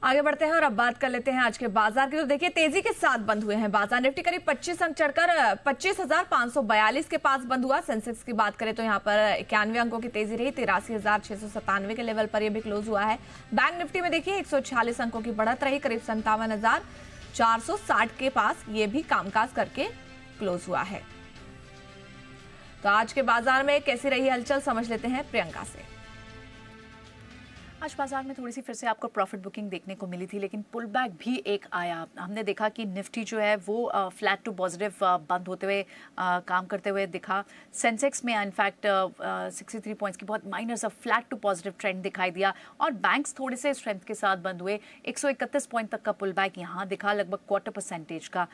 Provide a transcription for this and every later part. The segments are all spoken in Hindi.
आगे बढ़ते हैं और अब बात कर लेते हैं आज के बाजार की। तो देखिए तेजी के साथ बंद हुए हैं बाजार। निफ्टी करीब 25 अंक चढ़कर 25,542 के पास बंद हुआ। सेंसेक्स की बात करें तो यहाँ पर 91 अंकों की तेजी रही, 83,697 के लेवल पर यह भी क्लोज हुआ है। बैंक निफ्टी में देखिए 146 अंकों की बढ़त रही, करीब 57,460 के पास ये भी कामकाज करके क्लोज हुआ है। तो आज के बाजार में कैसी रही हलचल समझ लेते हैं प्रियंका से। आज बाजार में थोड़ी सी फिर से आपको प्रॉफिट बुकिंग देखने को मिली थी, लेकिन पुल बैक भी एक आया। हमने देखा कि निफ्टी जो है वो फ्लैट टू पॉजिटिव बंद होते हुए काम करते हुए दिखा। सेंसेक्स में इनफैक्ट 63 पॉइंट्स की बहुत माइनर सा फ्लैट टू पॉजिटिव ट्रेंड दिखाई दिया और बैंक्स थोड़े से स्ट्रेंथ के साथ बंद हुए। 131 पॉइंट तक का पुल बैक यहाँ दिखा, लगभग 0.25% का।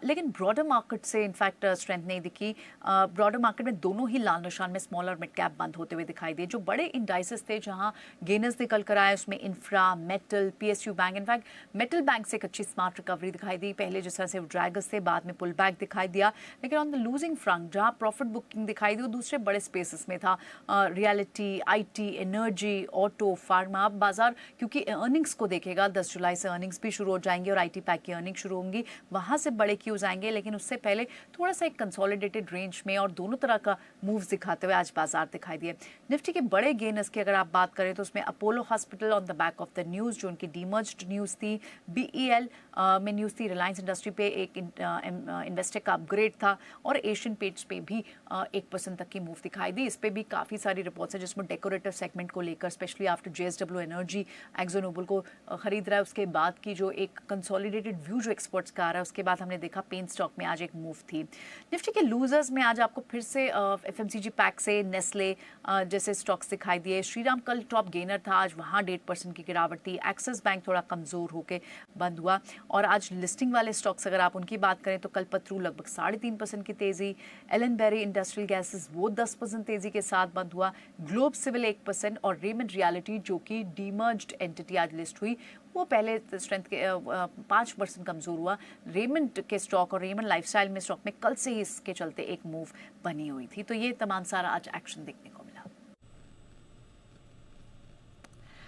लेकिन ब्रॉडर मार्केट से इनफैक्ट स्ट्रेंथ नहीं दिखी। ब्रॉडर मार्केट में दोनों ही लाल निशान में स्मॉल और मिड कैप बंद होते हुए दिखाई दिए। जो बड़े इंडाइसेस थे जहाँ गेनर्स कल कराया उसमें infra, metal, PSU bank, in fact metal bank से एक अच्छी स्मार्ट रिकवरी दिखाई दी। पहले जिस तरह से ड्रैगर्स थे बाद में पुल बैक दिखाई दिया। लेकिन ऑन द लूजिंग फ्रंट जहां प्रॉफिट बुकिंग दिखाई दी वो दूसरे बड़े स्पेसेस में था। Reality, IT, energy, auto, pharma. बाजार क्योंकि अर्निंग्स को देखेगा, 10 जुलाई से अर्निंग्स भी शुरू हो जाएंगी और आईटी पैक की अर्निंग शुरू होंगी, वहां से बड़े क्यूज आएंगे। लेकिन उससे पहले थोड़ा सा एक कंसोलिडेटेड रेंज में और दोनों तरह का मूव्स दिखाते हुए आज बाजार दिखाई दिए। निफ्टी के बड़े गेनर्स की अगर आप बात करें तो उसमें Apollo hospital on the back of the news, जो उनकी डीमर्ज्ड न्यूज थी। बीईएल में न्यूज थी, रिलायंस इंडस्ट्री पे एक इन्वेस्टर का अपग्रेड था और एशियन पेंट्स पे भी 1% तक की मूव दिखाई दी। इस पे भी काफी सारी रिपोर्ट्स है जिसमें डेकोरेटिव सेगमेंट को लेकर, स्पेशली आफ्टर जेएसडब्ल्यू एनर्जी एक्सो नोबल को खरीद रहा है, उसके बाद की जो एक कंसोलिडेटेड व्यू जो एक्सपर्ट्स का आ रहा है, उसके बाद हमने देखा पेन स्टॉक में आज एक मूव थी। निफ्टी के लूजर्स में आज आपको फिर से एफएमसीजी पैक से नेस्ले जैसे स्टॉक्स दिखाई दिए। श्रीराम कल टॉप गेनर था, आज वहाँ 1.5% की गिरावट थी। एक्सिस बैंक थोड़ा कमजोर होकर बंद हुआ। और आज लिस्टिंग वाले स्टॉक्स अगर आप उनकी बात करें तो कल्पतरू लगभग 3.5% की तेजी, एलन बेरी इंडस्ट्रियल गैसेस वो 10% तेजी के साथ बंद हुआ। ग्लोब सिविल 1% और रेमंड रियलिटी जो कि डीमर्ज्ड एंटिटी आज लिस्ट हुई वो पहले स्ट्रेंथ के 5% कमजोर हुआ। रेमंड के स्टॉक और रेमंड लाइफस्टाइल में स्टॉक में कल से ही इसके चलते एक मूव बनी हुई थी। तो ये तमाम सारा आज एक्शन देखने को